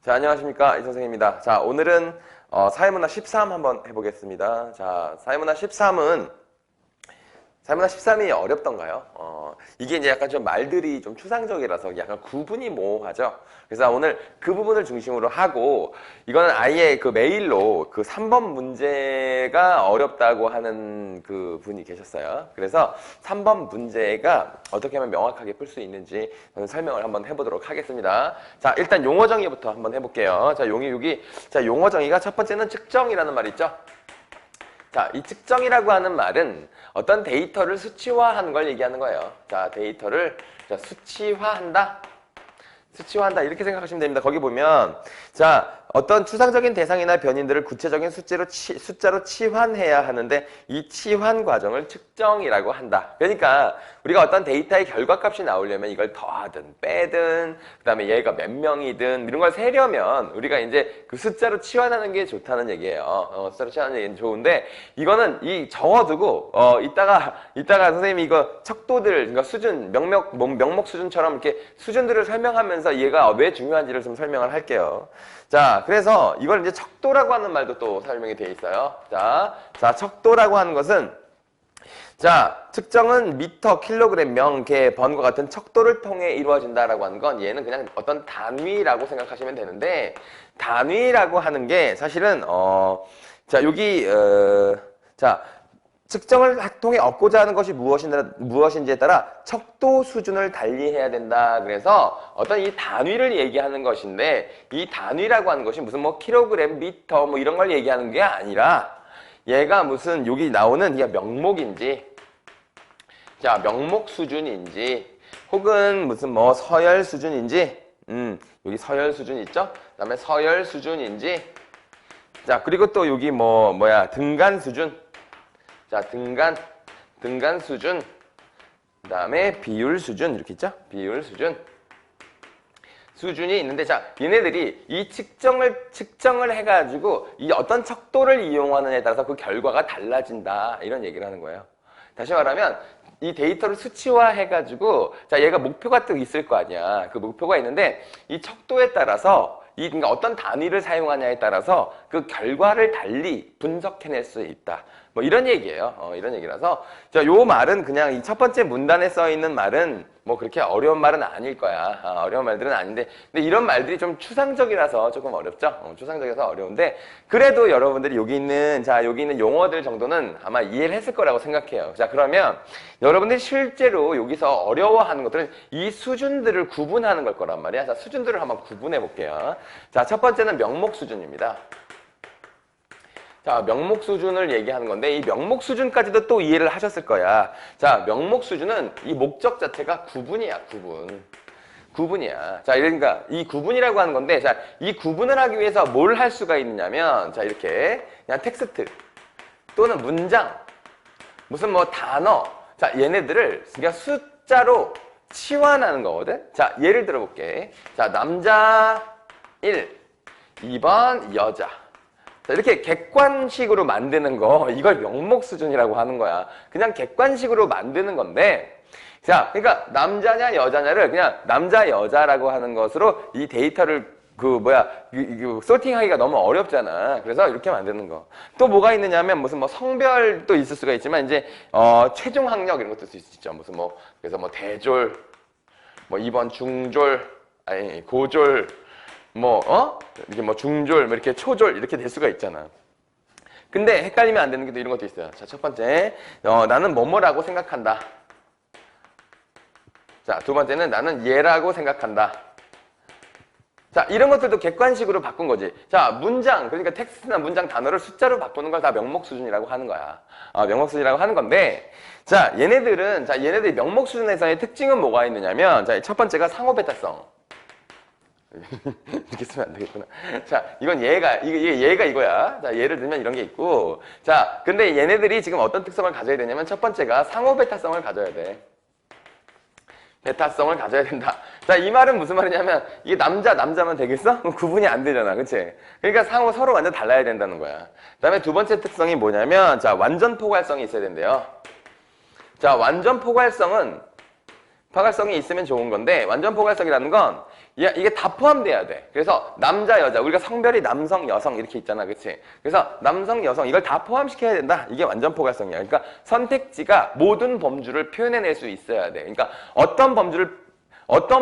자, 안녕하십니까. 이 선생입니다. 자, 오늘은 사회문화 13 한번 해보겠습니다. 자, 사회문화 13은 사회문화 13이 어렵던가요? 이게 이제 약간 좀 말들이 좀 추상적이라서 약간 구분이 모호하죠. 그래서 오늘 그 부분을 중심으로 하고, 이거는 아예 그 메일로 그 3번 문제가 어렵다고 하는 그 분이 계셨어요. 그래서 3번 문제가 어떻게 하면 명확하게 풀 수 있는지 설명을 한번 해보도록 하겠습니다. 자, 일단 용어 정의부터 한번 해볼게요. 자, 용어 정의가 첫 번째는 측정이라는 말이 있죠. 자, 이 측정이라고 하는 말은 어떤 데이터를 수치화하는 걸 얘기하는 거예요. 자, 데이터를 수치화한다. 이렇게 생각하시면 됩니다. 거기 보면 자, 어떤 추상적인 대상이나 변인들을 구체적인 숫자로 치환해야 하는데 이 치환 과정을 측정이라고 한다. 그러니까 우리가 어떤 데이터의 결과값이 나오려면 이걸 더하든 빼든 그다음에 얘가 몇 명이든 이런 걸 세려면 우리가 이제 그 숫자로 치환하는 게 좋다는 얘기예요. 숫자로 치환하는 얘기는 좋은데 이거는 이 적어두고 이따가 선생님이 이거 척도들 그러니까 수준 명목 수준처럼 이렇게 수준들을 설명하면서 얘가 왜 중요한지를 좀 설명을 할게요. 자, 그래서 이걸 이제 척도라고 하는 말도 또 설명이 되어 있어요. 자, 척도라고 하는 것은 자, 측정은 미터, 킬로그램, 명, 개, 번과 같은 척도를 통해 이루어진다라고 하는 건 얘는 그냥 어떤 단위라고 생각하시면 되는데 단위라고 하는 게 사실은 자, 여기 자, 측정을 통해 얻고자 하는 것이 무엇인지에 따라 척도 수준을 달리해야 된다. 그래서 어떤 이 단위를 얘기하는 것인데 이 단위라고 하는 것이 무슨 뭐 킬로그램, 미터 뭐 이런 걸 얘기하는 게 아니라 얘가 무슨 여기 나오는 얘가 명목인지 자, 명목 수준인지 혹은 무슨 뭐 서열 수준인지 여기 서열 수준 있죠? 그다음에 서열 수준인지 자, 그리고 또 여기 등간 수준 자, 등간 수준, 그 다음에 비율 수준, 이렇게 있죠? 비율 수준. 수준이 있는데, 자, 얘네들이 이 측정을 해가지고, 이 어떤 척도를 이용하느냐에 따라서 그 결과가 달라진다. 이런 얘기를 하는 거예요. 다시 말하면, 이 데이터를 수치화해가지고, 자, 얘가 목표가 또 있을 거 아니야. 그 목표가 있는데, 이 척도에 따라서, 그러니까 어떤 단위를 사용하냐에 따라서 그 결과를 달리 분석해낼 수 있다. 뭐 이런 얘기예요. 이런 얘기라서 자, 요 말은 그냥 이 첫 번째 문단에 써 있는 말은 뭐 그렇게 어려운 말은 아닐 거야. 어려운 말들은 아닌데 근데 이런 말들이 좀 추상적이라서 조금 어렵죠. 추상적이라서 어려운데 그래도 여러분들이 여기 있는 용어들 정도는 아마 이해를 했을 거라고 생각해요. 자, 그러면 여러분들이 실제로 여기서 어려워하는 것들은 이 수준들을 구분하는 걸 거란 말이야. 자, 수준들을 한번 구분해 볼게요. 자, 첫 번째는 명목 수준입니다. 자, 명목 수준을 얘기하는 건데 이 명목 수준까지도 또 이해를 하셨을 거야. 자, 명목 수준은 이 목적 자체가 구분이야, 구분이야. 자, 그러니까 이 구분이라고 하는 건데 자, 이 구분을 하기 위해서 뭘 할 수가 있느냐면 자, 이렇게 그냥 텍스트 또는 문장 무슨 뭐 단어 자, 얘네들을 그냥 숫자로 치환하는 거거든. 자, 예를 들어 볼게. 자, 남자 1 2번 여자 자, 이렇게 객관식으로 만드는 거 이걸 명목 수준이라고 하는 거야. 그냥 객관식으로 만드는 건데 자, 그러니까 남자냐 여자냐를 그냥 남자 여자라고 하는 것으로 이 데이터를 소팅하기가 너무 어렵잖아. 그래서 이렇게 만드는 거. 또 뭐가 있느냐면 무슨 뭐 성별도 있을 수가 있지만 이제 최종 학력 이런 것도 있을 수 있죠. 무슨 그래서 대졸 2번 중졸 아니 고졸 이렇게 중졸, 이렇게 초졸, 이렇게 될 수가 있잖아. 근데 헷갈리면 안 되는 게 또 이런 것도 있어요. 자, 첫 번째, 나는 뭐뭐라고 생각한다. 자, 두 번째는 나는 얘라고 생각한다. 자, 이런 것들도 객관식으로 바꾼 거지. 자, 문장, 그러니까 텍스트나 문장 단어를 숫자로 바꾸는 걸 다 명목 수준이라고 하는 거야. 명목 수준이라고 하는 건데, 자, 얘네들이 명목 수준에서의 특징은 뭐가 있느냐면, 자, 첫 번째가 상호 배타성. 이렇게 쓰면 안 되겠구나. 자, 이건 얘가 이거야. 자, 예를 들면 이런 게 있고. 자, 근데 얘네들이 지금 어떤 특성을 가져야 되냐면 첫 번째가 상호 배타성을 가져야 돼. 배타성을 가져야 된다. 자, 이 말은 무슨 말이냐면 이게 남자면 되겠어? 구분이 안 되잖아. 그치? 그러니까 서로 완전 달라야 된다는 거야. 그 다음에 두 번째 특성이 뭐냐면 자, 완전 포괄성이 있어야 된대요. 자, 완전 포괄성이 있으면 좋은 건데 완전 포괄성이라는 건 이게 다 포함돼야 돼. 그래서 남자, 여자, 우리가 성별이 남성, 여성 이렇게 있잖아, 그치? 그래서 남성, 여성 이걸 다 포함시켜야 된다. 이게 완전 포괄성이야. 그러니까 선택지가 모든 범주를 표현해낼 수 있어야 돼. 그러니까 어떤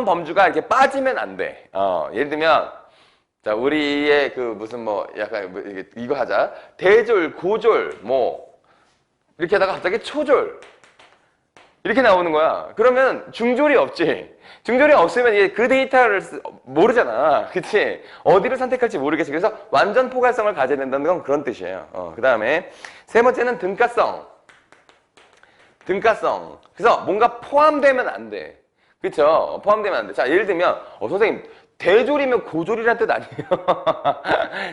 범주가 이렇게 빠지면 안 돼. 예를 들면 자, 우리의 그 무슨 뭐 약간 뭐 이거 하자. 대졸, 고졸, 뭐 이렇게 하다가 갑자기 초졸 이렇게 나오는 거야. 그러면 중졸이 없지. 중졸이 없으면 이게 그 데이터를 모르잖아. 그치? 어디를 선택할지 모르겠지. 그래서 완전 포괄성을 가져야 된다는 건 그런 뜻이에요. 그 다음에 세 번째는 등가성. 등가성. 그래서 뭔가 포함되면 안 돼. 그쵸? 포함되면 안 돼. 자, 예를 들면, 선생님, 대졸이면 고졸이란 뜻 아니에요?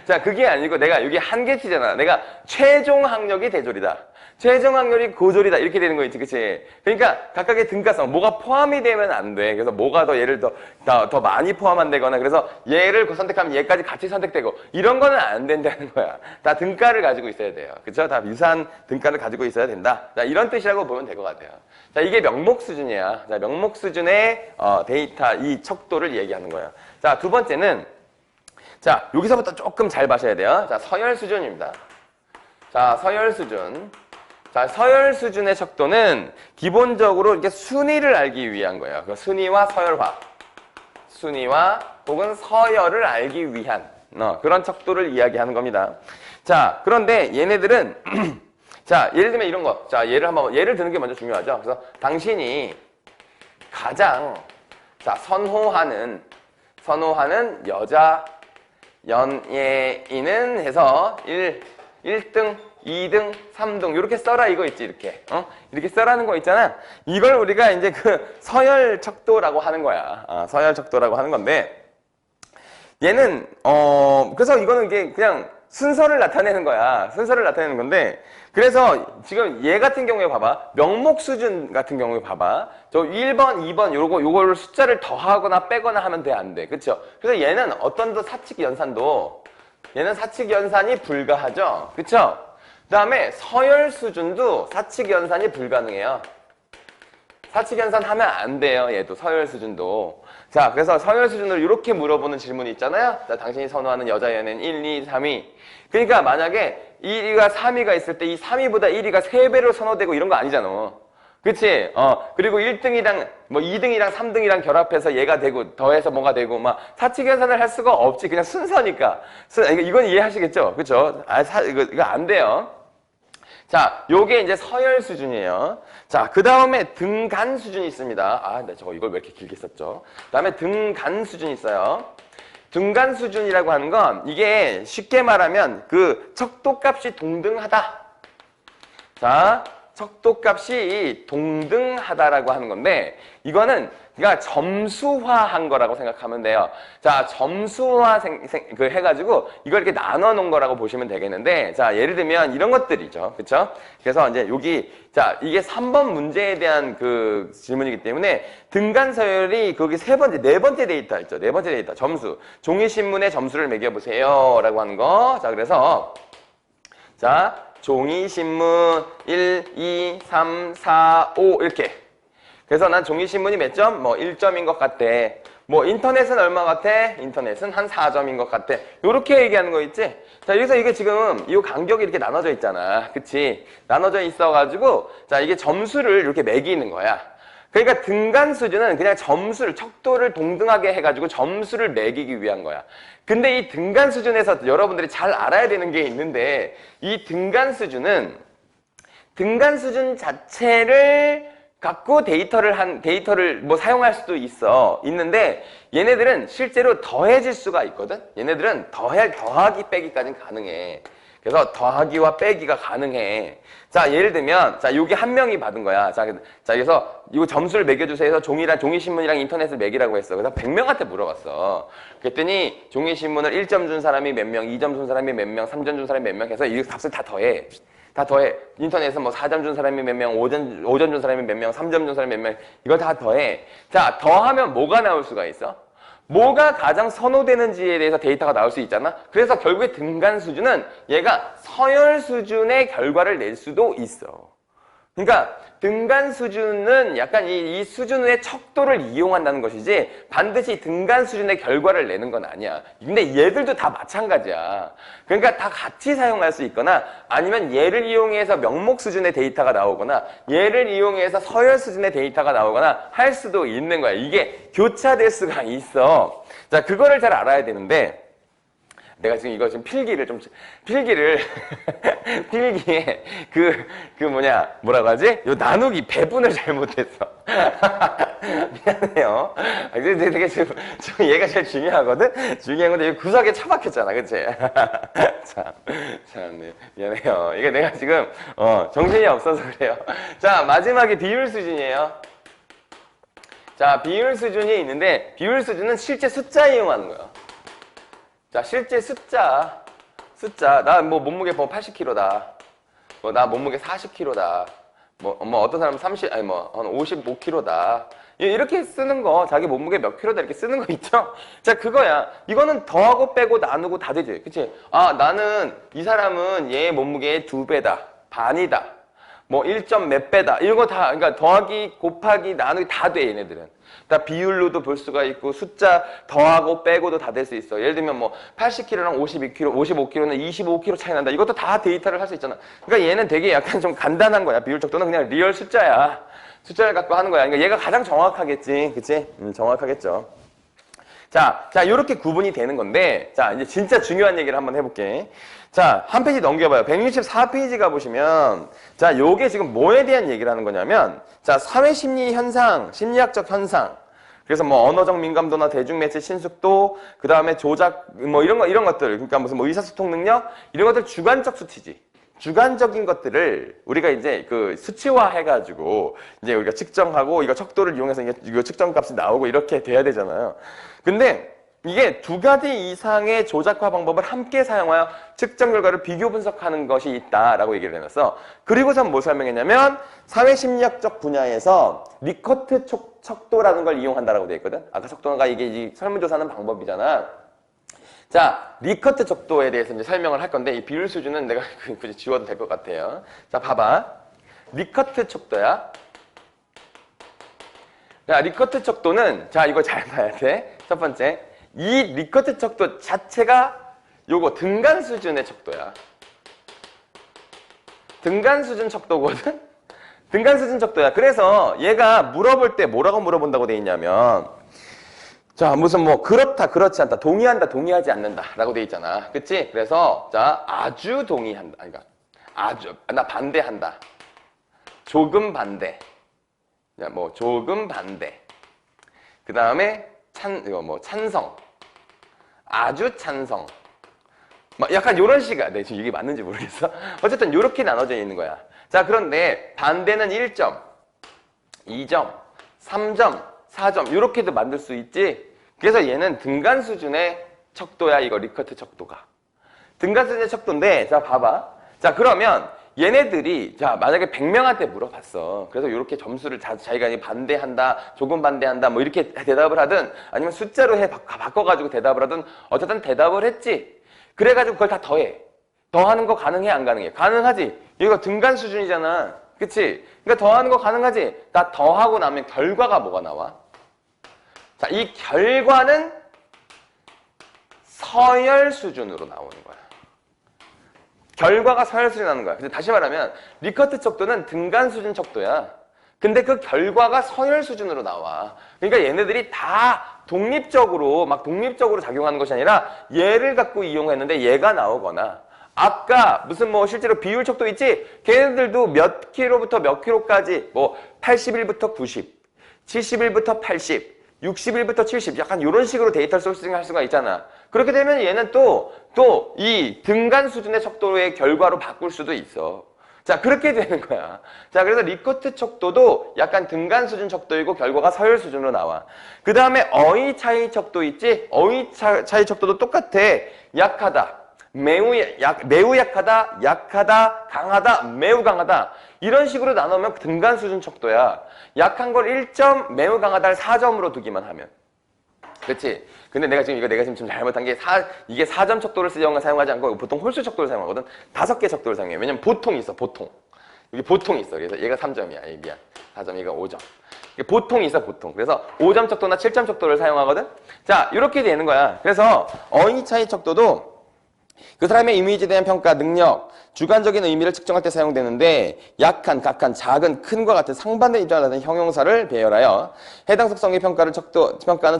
자, 그게 아니고 내가 여기 한계치잖아. 내가 최종 학력이 대졸이다. 최종 학력이 고졸이다. 이렇게 되는 거 있지, 그치? 그러니까 각각의 등가성, 뭐가 포함이 되면 안 돼. 그래서 뭐가 더 얘를 더 많이 포함한다거나 그래서 얘를 선택하면 얘까지 같이 선택되고 이런 거는 안 된다는 거야. 다 등가를 가지고 있어야 돼요. 그쵸? 다 유사한 등가를 가지고 있어야 된다. 자, 이런 뜻이라고 보면 될 것 같아요. 자, 이게 명목 수준이야. 자, 명목 수준의 데이터, 이 척도를 얘기하는 거예요. 자, 두 번째는, 자, 여기서부터 조금 잘 봐셔야 돼요. 자, 서열 수준입니다. 자, 서열 수준. 자, 서열 수준의 척도는 기본적으로 이렇게 순위를 알기 위한 거예요. 그 순위와 서열화. 순위와 혹은 서열을 알기 위한 그런 척도를 이야기하는 겁니다. 자, 그런데 얘네들은, 자, 예를 들면 이런 거. 자, 예를 드는 게 먼저 중요하죠. 그래서 당신이 가장, 자, 선호하는 여자 연예인은 해서 1등, 2등, 3등 이렇게 써라 이거 있지 이렇게 이렇게 써라는 거 있잖아. 이걸 우리가 이제 그 서열 척도라고 하는 거야. 서열 척도라고 하는 건데 얘는 그래서 이거는 이게 그냥 순서를 나타내는 거야. 순서를 나타내는 건데 그래서 지금 얘 같은 경우에 봐봐. 명목 수준 같은 경우에 봐봐. 저 1번, 2번 요거를 숫자를 더하거나 빼거나 하면 돼, 안 돼? 그쵸? 그래서 얘는 어떤 사칙 연산도 얘는 사칙 연산이 불가하죠. 그쵸? 그 다음에 서열 수준도 사칙 연산이 불가능해요. 사칙 연산 하면 안 돼요. 얘도 서열 수준도. 자, 그래서 서열 수준을 이렇게 물어보는 질문이 있잖아요. 자, 당신이 선호하는 여자 연예인 1, 2, 3위. 그러니까 만약에 1위가 3위가 있을 때 이 3위보다 1위가 3배로 선호되고 이런 거 아니잖아. 그치? 그리고 1등이랑 뭐 2등이랑 3등이랑 결합해서 얘가 되고 더해서 뭐가 되고 막 사칙 연산을 할 수가 없지. 그냥 순서니까. 이건 이해하시겠죠? 그쵸? 이거 안 돼요. 자, 요게 이제 서열 수준이에요. 자, 그 다음에 등간 수준이 있습니다. 네, 이걸 왜 이렇게 길게 썼죠? 그 다음에 등간 수준이 있어요. 등간 수준이라고 하는 건 이게 쉽게 말하면 그 척도값이 동등하다. 자, 척도값이 동등하다라고 하는 건데 이거는 그러니까 점수화한 거라고 생각하면 돼요. 자, 점수화 해가지고 이걸 이렇게 나눠 놓은 거라고 보시면 되겠는데, 자, 예를 들면 이런 것들이죠. 그쵸? 그래서 이제 여기, 자, 이게 3번 문제에 대한 그 질문이기 때문에 등간 서열이 거기 네 번째 데이터 있죠. 네 번째 데이터. 점수. 종이신문에 점수를 매겨보세요. 라고 하는 거. 자, 그래서, 자, 종이신문 1, 2, 3, 4, 5 이렇게. 그래서 난 종이신문이 몇 점? 뭐 1점인 것 같아. 뭐 인터넷은 얼마 같아? 인터넷은 한 4점인 것 같아. 요렇게 얘기하는 거 있지? 자, 여기서 이게 지금 이 간격이 이렇게 나눠져 있잖아. 그치? 나눠져 있어가지고 자, 이게 점수를 이렇게 매기는 거야. 그러니까 등간 수준은 그냥 점수를, 척도를 동등하게 해가지고 점수를 매기기 위한 거야. 근데 이 등간 수준에서 여러분들이 잘 알아야 되는 게 있는데 이 등간 수준 자체를 갖고 데이터를 뭐 사용할 수도 있는데 얘네들은 실제로 더해질 수가 있거든? 얘네들은 더하기 빼기까지는 가능해. 그래서 더하기와 빼기가 가능해. 자, 예를 들면, 자, 여기 한 명이 받은 거야. 자, 그래서 이거 점수를 매겨주세요 해서 종이신문이랑 인터넷을 매기라고 했어. 그래서 100명한테 물어봤어. 그랬더니 종이신문을 1점 준 사람이 몇 명, 2점 준 사람이 몇 명, 3점 준 사람이 몇 명 해서 이 값을 다 더해. 인터넷에서 뭐 4점 준 사람이 몇 명, 5점 준 사람이 몇 명, 3점 준 사람이 몇 명, 이걸 다 더해. 자, 더하면 뭐가 나올 수가 있어? 뭐가 가장 선호되는지에 대해서 데이터가 나올 수 있잖아? 그래서 결국에 등간 수준은 얘가 서열 수준의 결과를 낼 수도 있어. 그러니까 등간 수준은 약간 이 수준의 척도를 이용한다는 것이지 반드시 등간 수준의 결과를 내는 건 아니야. 근데 얘들도 다 마찬가지야. 그러니까 다 같이 사용할 수 있거나 아니면 얘를 이용해서 명목 수준의 데이터가 나오거나 얘를 이용해서 서열 수준의 데이터가 나오거나 할 수도 있는 거야. 이게 교차될 수가 있어. 자, 그거를 잘 알아야 되는데 내가 지금 이거 지금 필기를 필기에 뭐라고 하지? 요 나누기 배분을 잘못했어. 미안해요. 되게 지금 얘가 제일 중요하거든? 중요한 건데 구석에 처박혔잖아. 그치? 참, 네. 미안해요. 이게 내가 지금, 정신이 없어서 그래요. 자, 마지막에 비율 수준이에요. 자, 비율 수준이 있는데, 비율 수준은 실제 숫자 이용하는 거예요. 자, 실제 숫자. 나 뭐 몸무게 80kg다. 뭐 나 몸무게 40kg다. 뭐 어떤 사람은 한 55kg다. 이렇게 쓰는 거, 자기 몸무게 몇 킬로다 이렇게 쓰는 거 있죠? 자, 그거야. 이거는 더하고 빼고 나누고 다 되지. 그치? 아, 나는 이 사람은 얘 몸무게의 2배다. 반이다. 뭐 1점 몇 배다. 이런 거 다, 그러니까 더하기, 곱하기, 나누기 다 돼, 얘네들은. 다 비율로도 볼 수가 있고 숫자 더하고 빼고도 다 될 수 있어. 예를 들면 뭐 80kg랑 52kg, 55kg는 25kg 차이 난다. 이것도 다 데이터를 할 수 있잖아. 그러니까 얘는 되게 약간 좀 간단한 거야. 비율 척도는 그냥 리얼 숫자야. 숫자를 갖고 하는 거야. 그러니까 얘가 가장 정확하겠지. 그치? 정확하겠죠. 자, 요렇게 구분이 되는 건데, 자, 이제 진짜 중요한 얘기를 한번 해볼게. 자, 한 페이지 넘겨봐요. 164페이지 가보시면, 자, 요게 지금 뭐에 대한 얘기를 하는 거냐면, 자, 사회심리 현상, 심리학적 현상. 그래서 뭐 언어적 민감도나 대중매체 친숙도, 그 다음에 조작, 뭐 이런 것들. 그러니까 무슨 뭐 의사소통 능력? 이런 것들 주관적 수치지. 주관적인 것들을 우리가 이제 그 수치화 해가지고 이제 우리가 측정하고 이거 척도를 이용해서 이거 측정값이 나오고 이렇게 돼야 되잖아요. 근데 이게 2가지 이상의 조작화 방법을 함께 사용하여 측정 결과를 비교 분석하는 것이 있다라고 얘기를 해놨어. 그리고선 뭐 설명했냐면 사회심리학적 분야에서 리커트 척도라는 걸 이용한다라고 되어 있거든. 아까 척도가 이게 설문조사하는 방법이잖아. 자, 리커트 척도에 대해서 이제 설명을 할 건데 이 비율 수준은 내가 굳이 지워도 될 것 같아요. 자, 봐봐. 리커트 척도야. 자, 리커트 척도는 자, 이거 잘 봐야 돼. 첫 번째. 이 리커트 척도 자체가 요거 등간 수준의 척도야. 등간 수준 척도거든. 등간 수준 척도야. 그래서 얘가 물어볼 때 뭐라고 물어본다고 돼 있냐면 자, 무슨 뭐 그렇다, 그렇지 않다, 동의한다, 동의하지 않는다 라고 돼 있잖아. 그치? 그래서 자, 아주 동의한다. 그러니까 아주, 나 반대한다. 조금 반대. 자, 뭐 조금 반대. 그 다음에 찬성. 아주 찬성. 막 약간 요런 식이야. 네, 지금 이게 맞는지 모르겠어. 어쨌든 요렇게 나눠져 있는 거야. 자, 그런데 반대는 1점, 2점, 3점, 4점 요렇게도 만들 수 있지. 그래서 얘는 등간 수준의 척도야. 이거 리커트 척도가 등간 수준의 척도인데 자 봐봐. 자 그러면 얘네들이 자 만약에 100명한테 물어봤어. 그래서 이렇게 점수를 자기가 반대한다, 조금 반대한다 뭐 이렇게 대답을 하든 아니면 숫자로 바꿔가지고 대답을 하든 어쨌든 대답을 했지. 그래가지고 그걸 다 더해. 더하는 거 가능해 안 가능해? 가능하지. 이거 등간 수준이잖아. 그치? 그러니까 더하는 거 가능하지. 다 더하고 나면 결과가 뭐가 나와? 자, 이 결과는 서열 수준으로 나오는 거야. 결과가 서열 수준이 나오는 거야. 근데 다시 말하면 리커트 척도는 등간 수준 척도야. 근데 그 결과가 서열 수준으로 나와. 그러니까 얘네들이 다 독립적으로 작용하는 것이 아니라 얘를 갖고 이용했는데 얘가 나오거나 아까 무슨 뭐 실제로 비율 척도 있지? 걔네들도 몇 킬로부터 몇 킬로까지 뭐 81부터 90, 71부터 80 60일부터 70 약간 이런 식으로 데이터를 소싱할 수가 있잖아. 그렇게 되면 얘는 또 이 등간 수준의 척도의 결과로 바꿀 수도 있어. 자 그렇게 되는 거야. 자 그래서 리커트 척도도 약간 등간 수준 척도이고 결과가 서열 수준으로 나와. 그 다음에 어휘 차이 척도 있지? 어휘 차이 척도도 똑같아. 약하다, 매우 약하다, 약하다, 강하다, 매우 강하다 이런 식으로 나누면 등간 수준 척도야. 약한 걸 1점, 매우 강하다를 4점으로 두기만 하면. 그렇지? 근데 내가 지금 잘못한 게 이게 4점 척도를 사용하지 않고 보통 홀수 척도를 사용하거든. 5개 척도를 사용해. 왜냐면 보통 있어, 보통. 여기 보통이 있어. 그래서 얘가 3점이야. 미안. 4점, 얘가 5점. 보통이 있어, 보통. 그래서 5점 척도나 7점 척도를 사용하거든? 자, 이렇게 되는 거야. 그래서 어휘 차이 척도도 그 사람의 이미지에 대한 평가, 능력, 주관적인 의미를 측정할 때 사용되는데 약한, 각한, 작은, 큰과 같은 상반된 입장을 하는 형용사를 배열하여 해당 속성의 평가하는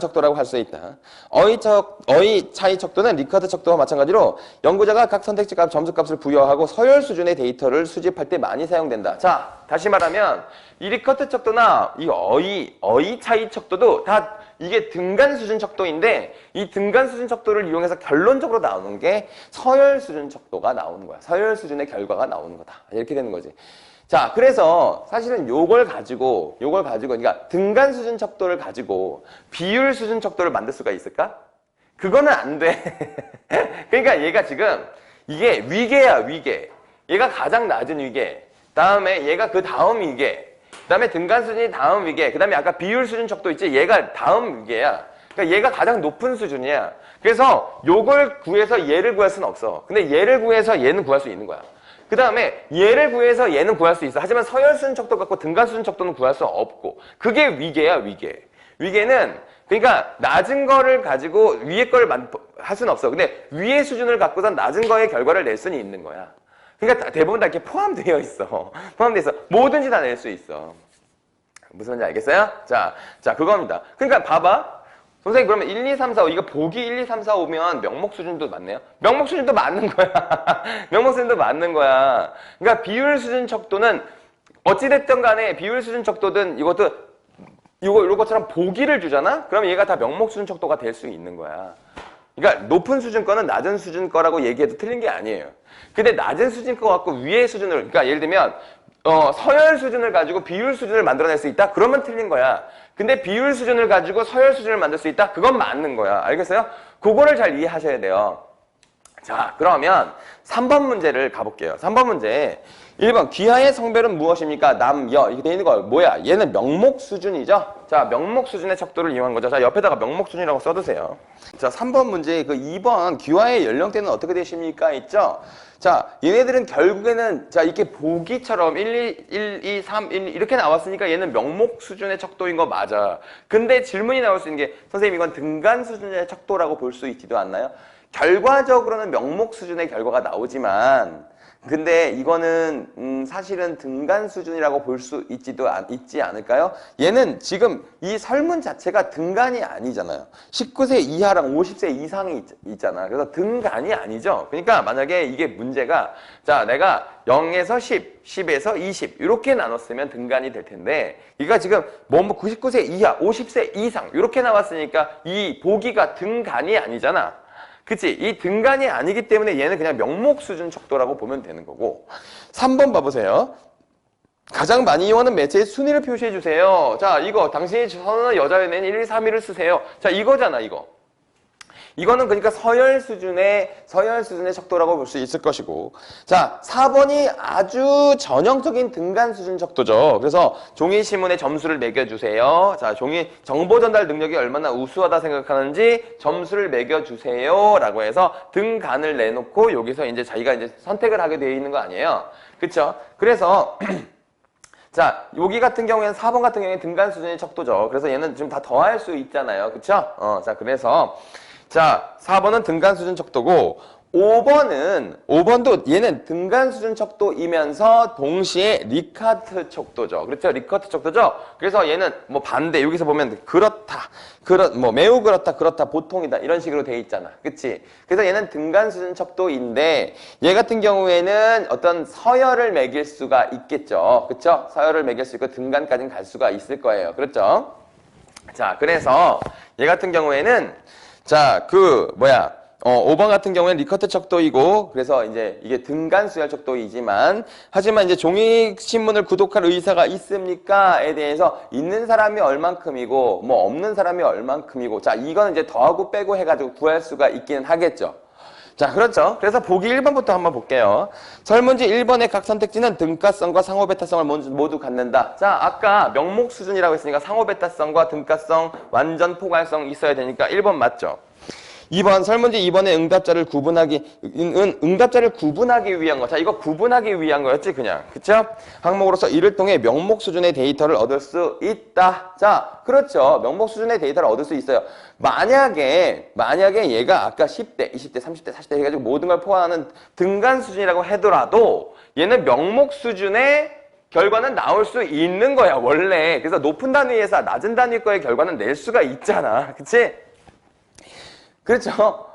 척도라고 할 수 있다. 어휘 차이 척도는 리커트 척도와 마찬가지로 연구자가 각 선택지 값, 점수값을 부여하고 서열 수준의 데이터를 수집할 때 많이 사용된다. 자, 다시 말하면 이 리커트 척도나 이 어휘 차이 척도도 다 이게 등간 수준 척도인데 이 등간 수준 척도를 이용해서 결론적으로 나오는 게 서열 수준 척도가 나오는 거야. 서열 수준의 결과가 나오는 거다. 이렇게 되는 거지. 자, 그래서 사실은 요걸 가지고 그러니까 등간 수준 척도를 가지고 비율 수준 척도를 만들 수가 있을까? 그거는 안 돼. 그러니까 얘가 지금 이게 위계야, 위계. 얘가 가장 낮은 위계. 다음에 얘가 그 다음 위계. 그 다음에 등간 수준이 다음 위계, 그 다음에 아까 비율 수준 척도 있지? 얘가 다음 위계야. 그러니까 얘가 가장 높은 수준이야. 그래서 요걸 구해서 얘를 구할 수는 없어. 근데 얘를 구해서 얘는 구할 수 있는 거야. 그 다음에 얘를 구해서 얘는 구할 수 있어. 하지만 서열 수준 척도 갖고 등간 수준 척도는 구할 수 없고. 그게 위계야, 위계. 위계는 그러니까 낮은 거를 가지고 위에 걸 할 수는 없어. 근데 위의 수준을 갖고서 낮은 거의 결과를 낼 수는 있는 거야. 그러니까 대부분 다 이렇게 포함되어 있어. 포함되어 있어. 뭐든지 다 낼 수 있어. 무슨 말인지 알겠어요? 자, 그겁니다. 그러니까 봐봐. 선생님 그러면 1, 2, 3, 4, 5 이거 보기 1, 2, 3, 4, 5면 명목 수준도 맞네요? 명목 수준도 맞는 거야. 명목 수준도 맞는 거야. 그러니까 비율 수준 척도는 어찌됐든 간에 비율 수준 척도든 이것도 이것처럼 보기를 주잖아? 그러면 얘가 다 명목 수준 척도가 될 수 있는 거야. 그러니까 높은 수준 거는 낮은 수준 거라고 얘기해도 틀린 게 아니에요. 근데 낮은 수준 거 갖고 위의 수준을, 그러니까 예를 들면 서열 수준을 가지고 비율 수준을 만들어낼 수 있다? 그러면 틀린 거야. 근데 비율 수준을 가지고 서열 수준을 만들 수 있다? 그건 맞는 거야. 알겠어요? 그거를 잘 이해하셔야 돼요. 자, 그러면 3번 문제를 가볼게요. 3번 문제. 1번 귀하의 성별은 무엇입니까? 남, 여. 이렇게 돼 있는 거 뭐야? 얘는 명목 수준이죠? 자, 명목 수준의 척도를 이용한 거죠. 자, 옆에다가 명목 수준이라고 써두세요. 자, 3번 문제 그 2번 귀하의 연령대는 어떻게 되십니까? 있죠? 자, 얘네들은 결국에는 자, 이렇게 보기처럼 1, 2, 3, 1 이렇게 나왔으니까 얘는 명목 수준의 척도인 거 맞아. 근데 질문이 나올 수 있는 게 선생님 이건 등간 수준의 척도라고 볼 수 있지도 않나요? 결과적으로는 명목 수준의 결과가 나오지만 근데 이거는 사실은 등간 수준이라고 볼 수 있지 않을까요? 얘는 지금 이 설문 자체가 등간이 아니잖아요. 19세 이하랑 50세 이상이 있잖아. 그래서 등간이 아니죠. 그러니까 만약에 이게 문제가 자 내가 0에서 10, 10에서 20 이렇게 나눴으면 등간이 될 텐데 이가 지금 뭐 99세 이하, 50세 이상 이렇게 나왔으니까 이 보기가 등간이 아니잖아. 그치? 이 등간이 아니기 때문에 얘는 그냥 명목 수준 척도라고 보면 되는 거고 3번 봐보세요. 가장 많이 이용하는 매체의 순위를 표시해 주세요. 자, 이거 당신이 선호하는 여자연예인 1, 2, 3위를 쓰세요. 자, 이거잖아, 이거. 이거는 그러니까 서열 수준의 척도라고 볼 수 있을 것이고 자 4번이 아주 전형적인 등간 수준 척도죠. 그래서 종이 신문에 점수를 매겨주세요. 자 종이 정보 전달 능력이 얼마나 우수하다 생각하는지 점수를 매겨주세요 라고 해서 등간을 내놓고 여기서 이제 자기가 이제 선택을 하게 되어 있는 거 아니에요. 그쵸? 그래서 자, 여기 같은 경우에는 4번 같은 경우에는 등간 수준의 척도죠. 그래서 얘는 지금 다 더할 수 있잖아요. 그쵸? 자 그래서 자, 4번은 등간 수준 척도고 5번도 얘는 등간 수준 척도이면서 동시에 리커트 척도죠. 그렇죠? 리커트 척도죠. 그래서 얘는 뭐 반대 여기서 보면 그렇다, 매우 그렇다, 보통이다 이런 식으로 돼 있잖아. 그치? 그래서 얘는 등간 수준 척도인데 얘 같은 경우에는 어떤 서열을 매길 수가 있겠죠. 그렇죠? 서열을 매길 수 있고 등간까지는 갈 수가 있을 거예요. 그렇죠? 자, 그래서 얘 같은 경우에는 자, 5번 같은 경우에는 리커트 척도이고, 그래서 이제 이게 등간 수열 척도이지만, 하지만 이제 종이신문을 구독할 의사가 있습니까?에 대해서 있는 사람이 얼만큼이고, 뭐 없는 사람이 얼만큼이고, 자, 이거는 이제 더하고 빼고 해가지고 구할 수가 있기는 하겠죠. 자, 그렇죠. 그래서 보기 1번부터 한번 볼게요. 설문지 1번의 각 선택지는 등가성과 상호배타성을 모두 갖는다. 자, 아까 명목 수준이라고 했으니까 상호배타성과 등가성, 완전 포괄성 있어야 되니까 1번 맞죠. 2번 설문지 2번에 응답자를 구분하기 위한 거. 자, 이거 구분하기 위한 거였지 그냥. 그쵸? 항목으로서 이를 통해 명목 수준의 데이터를 얻을 수 있다. 자, 그렇죠. 명목 수준의 데이터를 얻을 수 있어요. 만약에 얘가 아까 10대, 20대, 30대, 40대 해가지고 모든 걸 포함하는 등간 수준이라고 하더라도 얘는 명목 수준의 결과는 나올 수 있는 거야, 원래. 그래서 높은 단위에서 낮은 단위 거의 결과는 낼 수가 있잖아. 그치? 그렇죠?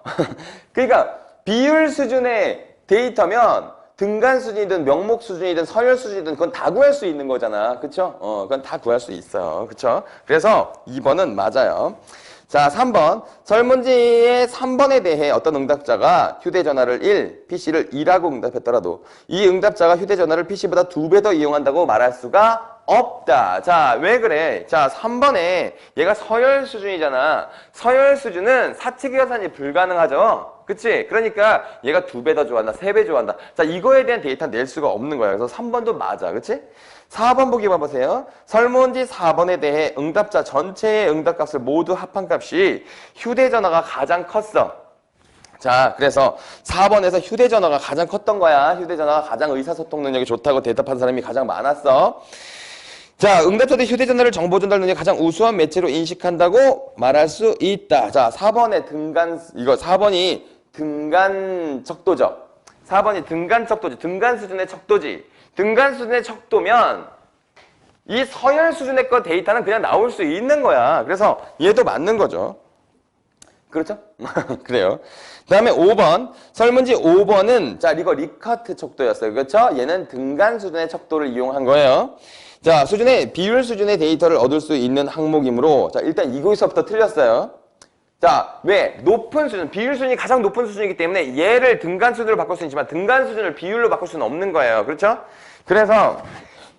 그러니까 비율 수준의 데이터면 등간 수준이든 명목 수준이든 서열 수준이든 그건 다 구할 수 있는 거잖아. 그쵸? 그건 다 구할 수 있어요. 그쵸? 그래서 2번은 맞아요. 자, 3번. 설문지의 3번에 대해 어떤 응답자가 휴대전화를 1, PC를 2라고 응답했더라도 이 응답자가 휴대전화를 PC보다 2배 더 이용한다고 말할 수가 없다. 자, 왜 그래? 자, 3번에 얘가 서열 수준이잖아. 서열 수준은 사측 계산이 불가능하죠. 그치? 그러니까 얘가 2배 더 좋아한다, 3배 좋아한다. 자, 이거에 대한 데이터 낼 수가 없는 거야. 그래서 3번도 맞아. 그치? 4번 보기 봐보세요. 설문지 4번에 대해 응답자 전체의 응답값을 모두 합한 값이 휴대전화가 가장 컸어. 자, 그래서 4번에서 휴대전화가 가장 컸던 거야. 휴대전화가 가장 의사소통 능력이 좋다고 대답한 사람이 가장 많았어. 자, 응답자들이 휴대전화를 정보 전달 능력이 가장 우수한 매체로 인식한다고 말할 수 있다. 자, 4번의 이거 4번이 등간 척도죠. 4번이 등간 척도지. 등간 수준의 척도지. 등간 수준의 척도면 이 서열 수준의 거 데이터는 그냥 나올 수 있는 거야. 그래서 얘도 맞는 거죠. 그렇죠? 그래요. 그 다음에 5번. 설문지 5번은 자, 이거 리커트 척도였어요. 그렇죠? 얘는 등간 수준의 척도를 이용한 거예요. 자, 비율 수준의 데이터를 얻을 수 있는 항목이므로 자, 일단 이거에서부터 틀렸어요. 자, 왜? 높은 수준, 비율 수준이 가장 높은 수준이기 때문에 얘를 등간 수준으로 바꿀 수 있지만 등간 수준을 비율로 바꿀 수는 없는 거예요. 그렇죠? 그래서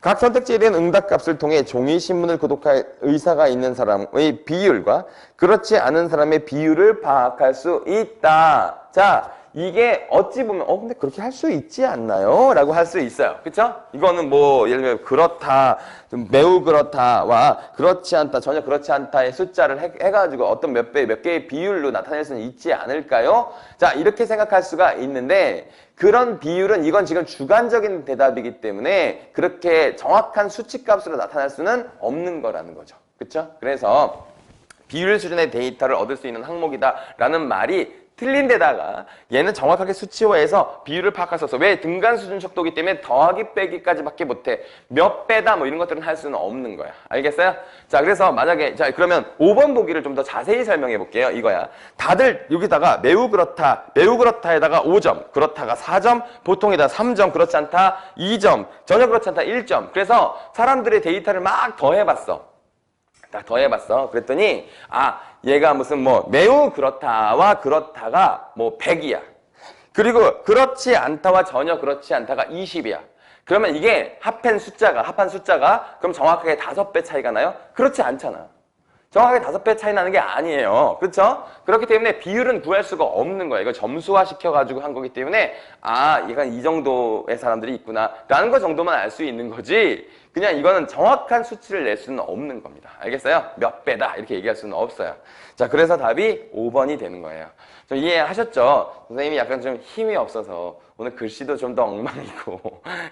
각 선택지에 대한 응답값을 통해 종이신문을 구독할 의사가 있는 사람의 비율과 그렇지 않은 사람의 비율을 파악할 수 있다. 자, 이게 어찌 보면 근데 그렇게 할 수 있지 않나요? 라고 할 수 있어요. 그쵸? 이거는 뭐 예를 들면 그렇다, 좀 매우 그렇다와 그렇지 않다, 전혀 그렇지 않다의 숫자를 해가지고 어떤 몇 개의 비율로 나타낼 수는 있지 않을까요? 자, 이렇게 생각할 수가 있는데 그런 비율은 이건 지금 주관적인 대답이기 때문에 그렇게 정확한 수치값으로 나타날 수는 없는 거라는 거죠. 그쵸? 그래서 비율 수준의 데이터를 얻을 수 있는 항목이다라는 말이 틀린 데다가 얘는 정확하게 수치화해서 비율을 파악할 수 없어. 왜? 등간 수준 척도기 때문에 더하기 빼기까지밖에 못해. 몇 배다 뭐 이런 것들은 할 수는 없는 거야. 알겠어요? 자, 그래서 만약에 자, 그러면 5번 보기를 좀 더 자세히 설명해 볼게요. 이거야. 다들 여기다가 매우 그렇다에다가 5점, 그렇다가 4점, 보통에다 3점, 그렇지 않다 2점, 전혀 그렇지 않다 1점. 그래서 사람들의 데이터를 막 더해봤어. 딱 더해봤어. 그랬더니 얘가 무슨 뭐 매우 그렇다와 그렇다가 뭐 100이야. 그리고 그렇지 않다와 전혀 그렇지 않다가 20이야. 그러면 이게 합한 숫자가 그럼 정확하게 5배 차이가 나요? 그렇지 않잖아. 정확하게 5배 차이 나는 게 아니에요. 그렇죠? 그렇기 때문에 비율은 구할 수가 없는 거예요. 이거 점수화 시켜가지고 한 거기 때문에 얘가 이 정도의 사람들이 있구나 라는 거 정도만 알 수 있는 거지 그냥 이거는 정확한 수치를 낼 수는 없는 겁니다. 알겠어요? 몇 배다 이렇게 얘기할 수는 없어요. 자, 그래서 답이 5번이 되는 거예요. 좀 이해하셨죠? 선생님이 약간 좀 힘이 없어서 오늘 글씨도 좀 더 엉망이고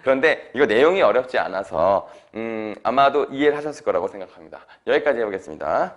그런데 이거 내용이 어렵지 않아서 아마도 이해를 하셨을 거라고 생각합니다. 여기까지 해보겠습니다.